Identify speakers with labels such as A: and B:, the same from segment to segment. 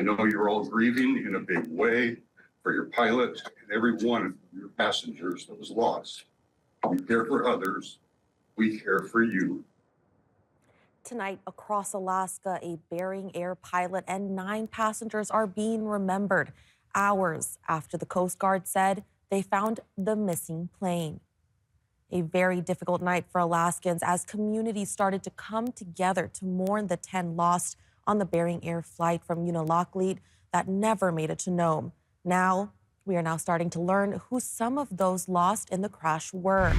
A: I know you're all grieving in a big way for your pilot and every one of your passengers that was lost. We care for others. We care for you.
B: Tonight, across Alaska, a Bering Air pilot and 9 passengers are being remembered hours after the Coast Guard said they found the missing plane. A very difficult night for Alaskans as communities started to come together to mourn the 10 lost on the Bering Air flight from Unalakleet that never made it to Nome. We are now starting to learn who some of those lost in the crash were.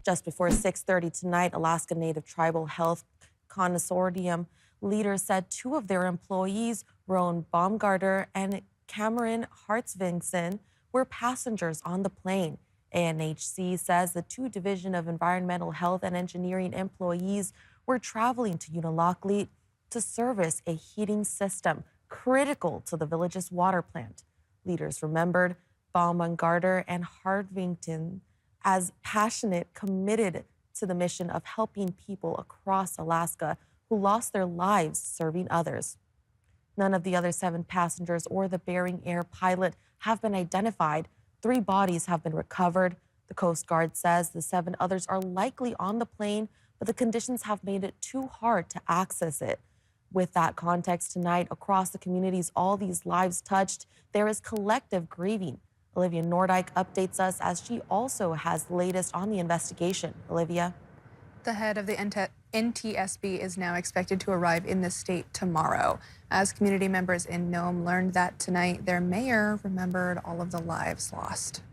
B: Just before 6:30 tonight, Alaska Native Tribal Health Consortium leaders said 2 of their employees, Rowan Baumgarter and Cameron Hartsvingson, were passengers on the plane. ANHC says the 2 Division of Environmental Health and Engineering employees were traveling to Unalakleet to service a heating system critical to the village's water plant. Leaders remembered Baumgarter and Hartvington as passionate, committed to the mission of helping people across Alaska who lost their lives serving others. None of the other 7 passengers or the Bering Air pilot have been identified. 3 bodies have been recovered. The Coast Guard says the 7 others are likely on the plane, but the conditions have made it too hard to access it. With that context tonight, across the communities all these lives touched, there is collective grieving. Olivia Nordyke updates us as she also has the latest on the investigation. Olivia?
C: The head of the NTSB is now expected to arrive in the state tomorrow. As community members in Nome learned that tonight, their mayor remembered all of the lives lost.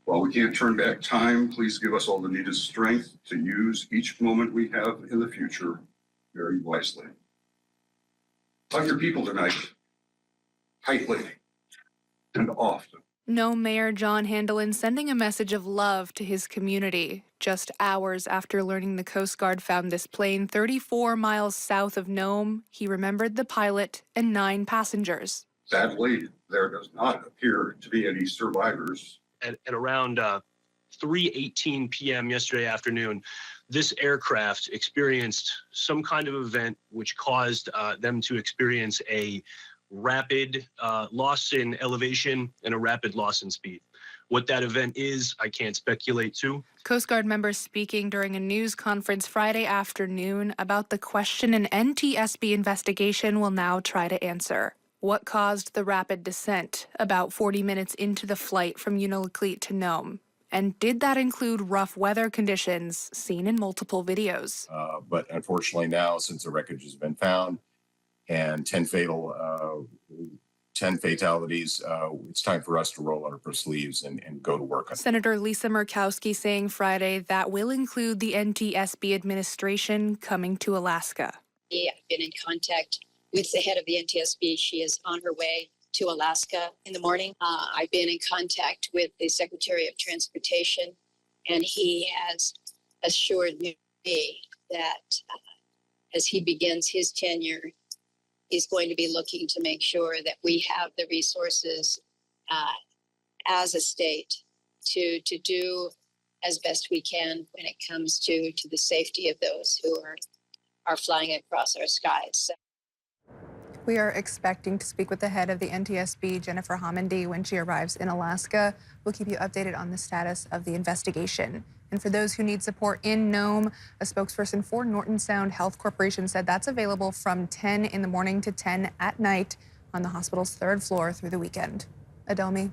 A: While we can't turn back time, please give us all the needed strength to use each moment we have in the future very wisely. Hug your people tonight, tightly and often.
C: Nome Mayor John Handelin sending a message of love to his community. Just hours after learning the Coast Guard found this plane 34 miles south of Nome, he remembered the pilot and 9 passengers.
A: Sadly, there does not appear to be any survivors.
D: At around 3:18 p.m. yesterday afternoon, this aircraft experienced some kind of event which caused them to experience a rapid loss in elevation and a rapid loss in speed. What that event is, I can't speculate to.
C: Coast Guard members speaking during a news conference Friday afternoon about the question an NTSB investigation will now try to answer. What caused the rapid descent about 40 minutes into the flight from Unalakleet to Nome? And did that include rough weather conditions seen in multiple videos?
E: But unfortunately now, since the wreckage has been found and 10 fatalities, it's time for us to roll our sleeves and go to work.
C: Senator Lisa Murkowski saying Friday that will include the NTSB administration coming to Alaska.
F: I've been in contact with the head of the NTSB. She is on her way to Alaska in the morning. I've been in contact with the Secretary of Transportation, and he has assured me that as he begins his tenure, he's going to be looking to make sure that we have the resources as a state to do as best we can when it comes to the safety of those who are flying across our skies.
C: We are expecting to speak with the head of the NTSB, Jennifer Homendy, when she arrives in Alaska. We'll keep you updated on the status of the investigation. And for those who need support in Nome, a spokesperson for Norton Sound Health Corporation said that's available from 10 in the morning to 10 at night on the hospital's 3rd floor through the weekend. Adelmi.